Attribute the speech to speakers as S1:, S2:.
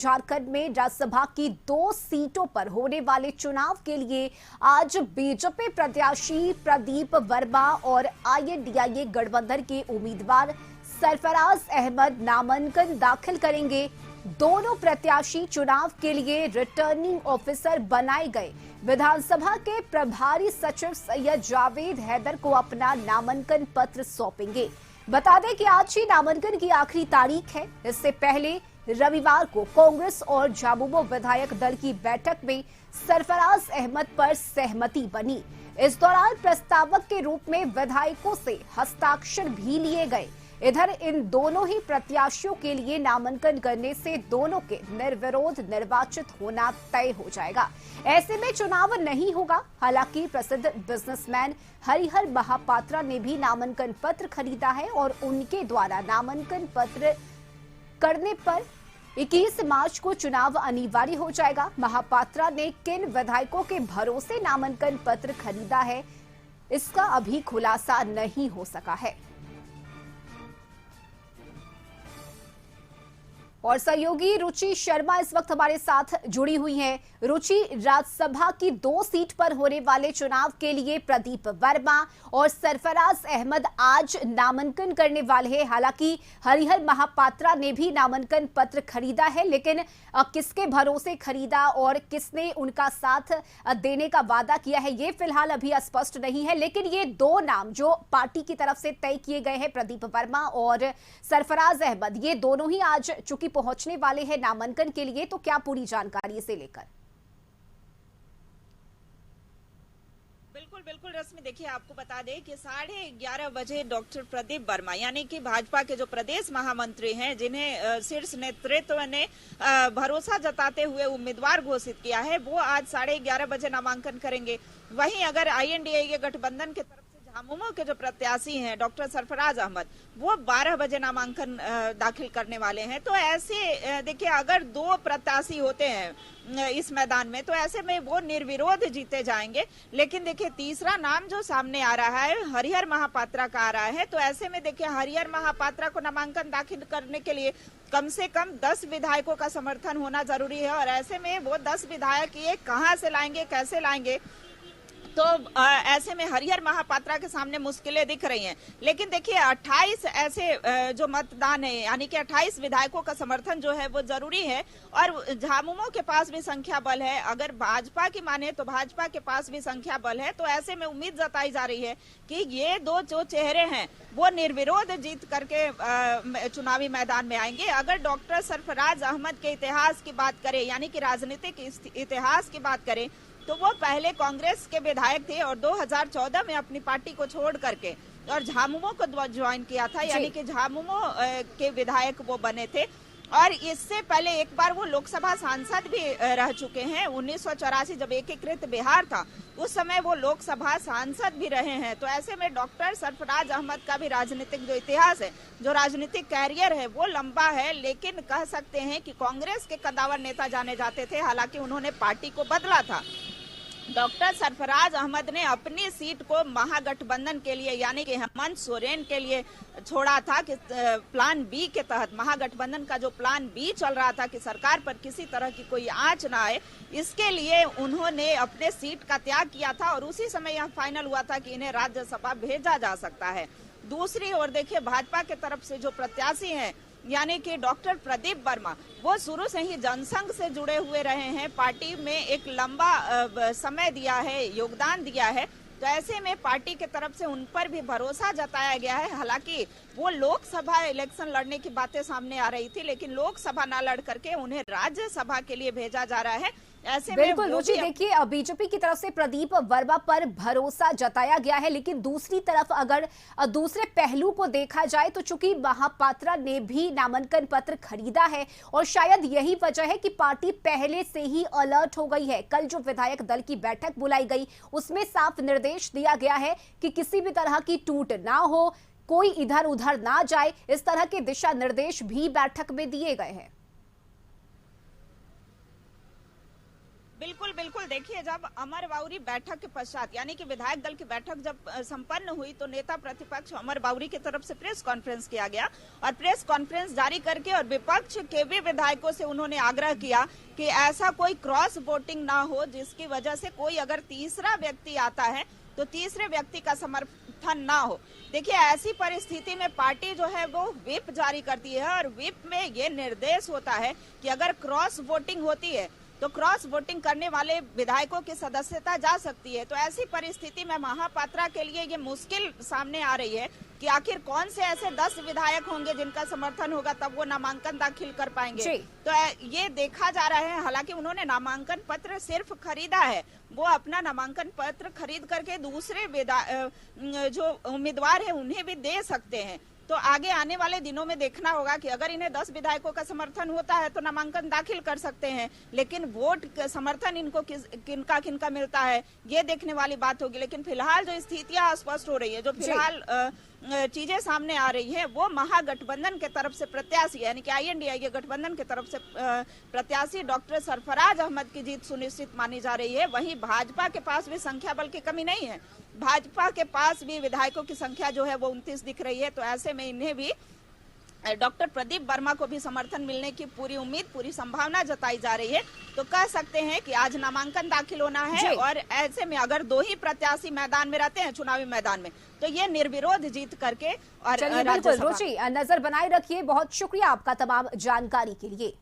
S1: झारखंड में राज्यसभा की 2 सीटों पर होने वाले चुनाव के लिए आज बीजेपी प्रत्याशी प्रदीप वर्मा और आईएनडीआईए गठबंधन के उम्मीदवार सरफराज अहमद नामांकन दाखिल करेंगे। दोनों प्रत्याशी चुनाव के लिए रिटर्निंग ऑफिसर बनाए गए। विधानसभा के प्रभारी सचिव सैयद जावेद हैदर को अपना नामांकन पत्र सौंपेंगे। बता दें कि आज ही नामांकन की आखिरी तारीख है। इससे पहले रविवार को कांग्रेस और झामुमो विधायक दल की बैठक में सरफराज अहमद पर सहमति बनी। इस दौरान प्रस्तावक के रूप में विधायकों से हस्ताक्षर भी लिए गए। इधर इन दोनों ही प्रत्याशियों के लिए नामांकन करने से दोनों के निर्विरोध निर्वाचित होना तय हो जाएगा। ऐसे में चुनाव नहीं होगा। हालांकि प्रसिद्ध बिजनेसमैन हरिहर महापात्रा ने भी नामांकन पत्र खरीदा है और उनके द्वारा नामांकन पत्र करने पर 21 मार्च को चुनाव अनिवार्य हो जाएगा। महापात्रा ने किन विधायकों के भरोसे नामांकन पत्र खरीदा है, इसका अभी खुलासा नहीं हो सका है। और सहयोगी रुचि शर्मा इस वक्त हमारे साथ जुड़ी हुई हैं। रुचि, राज्यसभा की 2 सीट पर होने वाले चुनाव के लिए प्रदीप वर्मा और सरफराज अहमद आज नामांकन करने वाले हैं। हालांकि हरिहर महापात्रा ने भी नामांकन पत्र खरीदा है, लेकिन किसके भरोसे खरीदा और किसने उनका साथ देने का वादा किया है, ये फिलहाल अभी स्पष्ट नहीं है। लेकिन ये 2 नाम जो पार्टी की तरफ से तय किए गए हैं, प्रदीप वर्मा और सरफराज अहमद, ये दोनों ही आज चूंकि पहुंचने वाले हैं नामांकन के लिए, तो क्या पूरी जानकारी इसे लेकर?
S2: बिल्कुल बिल्कुल रश्मि, देखिए आपको बता दें कि 11:30 बजे डॉक्टर प्रदीप वर्मा यानी कि भाजपा के जो प्रदेश महामंत्री हैं, जिन्हें शीर्ष नेतृत्व ने भरोसा जताते हुए उम्मीदवार घोषित किया है, वो आज 11:30 बजे नामांकन करेंगे। वहीं अगर आईएनडीआईए गठबंधन के तरफ झामुमो के जो प्रत्याशी हैं डॉक्टर सरफराज अहमद, वो 12 बजे नामांकन दाखिल करने वाले हैं। तो ऐसे देखिए, अगर 2 प्रत्याशी होते हैं इस मैदान में, तो ऐसे में वो निर्विरोध जीते जाएंगे। लेकिन देखिए, तीसरा नाम जो सामने आ रहा है हरिहर महापात्रा का आ रहा है। तो ऐसे में देखिए, हरिहर महापात्रा को नामांकन दाखिल करने के लिए कम से कम 10 विधायकों का समर्थन होना जरूरी है। और ऐसे में वो 10 विधायक ये कहां से लाएंगे, कैसे लाएंगे, तो ऐसे में हरिहर महापात्रा के सामने मुश्किलें दिख रही हैं। लेकिन देखिए, 28 ऐसे जो मतदान है, यानी कि 28 विधायकों का समर्थन जो है वो जरूरी है। और झामुमो के पास भी संख्या बल है। अगर भाजपा की माने तो भाजपा के पास भी संख्या बल है। तो ऐसे में उम्मीद जताई जा रही है कि ये 2 जो चेहरे हैं वो निर्विरोध जीत करके चुनावी मैदान में आएंगे। अगर डॉक्टर सरफराज अहमद के इतिहास की बात करें, यानी कि राजनीतिक इतिहास की बात करें, तो वो पहले कांग्रेस के विधायक थे और 2014 में अपनी पार्टी को छोड़ करके और झामुमो को ज्वाइन किया था, यानी कि झामुमो के विधायक वो बने थे। और इससे पहले एक बार वो लोकसभा सांसद भी रह चुके हैं। 1984 जब एकीकृत बिहार था, उस समय वो लोकसभा सांसद भी रहे हैं। तो ऐसे में डॉक्टर सरफराज अहमद का भी राजनीतिक जो इतिहास है, जो राजनीतिक कैरियर है, वो लंबा है। लेकिन कह सकते हैं कि कांग्रेस के कद्दावर नेता जाने जाते थे। हालांकि उन्होंने पार्टी को बदला था। डॉक्टर सरफराज अहमद ने अपनी सीट को महागठबंधन के लिए, यानी कि हेमंत सोरेन के लिए छोड़ा था कि प्लान बी के तहत, महागठबंधन का जो प्लान बी चल रहा था कि सरकार पर किसी तरह की कोई आंच ना आए, इसके लिए उन्होंने अपने सीट का त्याग किया था। और उसी समय यह फाइनल हुआ था कि इन्हें राज्यसभा भेजा जा सकता है। दूसरी ओर देखिए, भाजपा के तरफ से जो प्रत्याशी हैं, यानी कि डॉक्टर प्रदीप वर्मा, वो शुरू से ही जनसंघ से जुड़े हुए रहे हैं। पार्टी में एक लंबा समय दिया है, योगदान दिया है। तो ऐसे में पार्टी के तरफ से उन पर भी भरोसा जताया गया है। हालांकि वो लोकसभा इलेक्शन लड़ने की बातें सामने आ रही थी, लेकिन लोकसभा ना लड़ करके उन्हें राज्यसभा के लिए भेजा जा रहा है। ऐसे
S1: बिल्कुल रुचि, देखिए बीजेपी की तरफ से प्रदीप वर्मा पर भरोसा जताया गया है, लेकिन दूसरी तरफ अगर दूसरे पहलू को देखा जाए तो चूंकि महापात्रा ने भी नामांकन पत्र खरीदा है और शायद यही वजह है कि पार्टी पहले से ही अलर्ट हो गई है। कल जो विधायक दल की बैठक बुलाई गई, उसमें साफ निर्देश दिया गया है कि किसी भी तरह की टूट ना हो, कोई इधर उधर ना जाए। इस तरह के दिशा निर्देश भी बैठक में दिए गए हैं।
S2: बिल्कुल बिल्कुल, देखिए जब अमर बाउरी बैठक के पश्चात यानी कि विधायक दल की बैठक जब संपन्न हुई तो नेता प्रतिपक्ष अमर बाउरी की तरफ से प्रेस कॉन्फ्रेंस किया गया और प्रेस कॉन्फ्रेंस जारी करके और विपक्ष के भी विधायकों से उन्होंने आग्रह किया कि ऐसा कोई क्रॉस वोटिंग ना हो जिसकी वजह से कोई अगर तीसरा व्यक्ति आता है तो तीसरे व्यक्ति का समर्थन ना हो। देखिए ऐसी परिस्थिति में पार्टी जो है वो व्हिप जारी करती है और व्हिप में ये निर्देश होता है कि अगर क्रॉस वोटिंग होती है तो क्रॉस वोटिंग करने वाले विधायकों की सदस्यता जा सकती है। तो ऐसी परिस्थिति में महापात्रा के लिए ये मुश्किल सामने आ रही है कि आखिर कौन से ऐसे 10 विधायक होंगे जिनका समर्थन होगा तब वो नामांकन दाखिल कर पाएंगे। तो ये देखा जा रहा है, हालांकि उन्होंने नामांकन पत्र सिर्फ खरीदा है, वो अपना नामांकन पत्र खरीद करके दूसरे जो उम्मीदवार है उन्हें भी दे सकते हैं। तो आगे आने वाले दिनों में देखना होगा कि अगर इन्हें 10 विधायकों का समर्थन होता है तो नामांकन दाखिल कर सकते हैं, लेकिन वोट समर्थन इनको किनका किनका मिलता है ये देखने वाली बात होगी। लेकिन फिलहाल जो स्थितियां स्पष्ट हो रही है, जो फिलहाल चीजें सामने आ रही है, वो महागठबंधन के तरफ से प्रत्याशी यानी कि INDIA गठबंधन के तरफ से प्रत्याशी डॉक्टर सरफराज अहमद की जीत सुनिश्चित मानी जा रही है। वहीं भाजपा के पास भी संख्या बल की कमी नहीं है, भाजपा के पास भी विधायकों की संख्या जो है वो 29 दिख रही है। तो ऐसे में इन्हें भी डॉक्टर प्रदीप वर्मा को भी समर्थन मिलने की पूरी उम्मीद, पूरी संभावना जताई जा रही है। तो कह सकते हैं कि आज नामांकन दाखिल होना है और ऐसे में अगर 2 ही प्रत्याशी मैदान में रहते हैं चुनावी मैदान में तो ये निर्विरोध जीत करके और
S1: बिल्कुल रुचि नजर बनाए रखिए। बहुत शुक्रिया आपका तमाम जानकारी के लिए।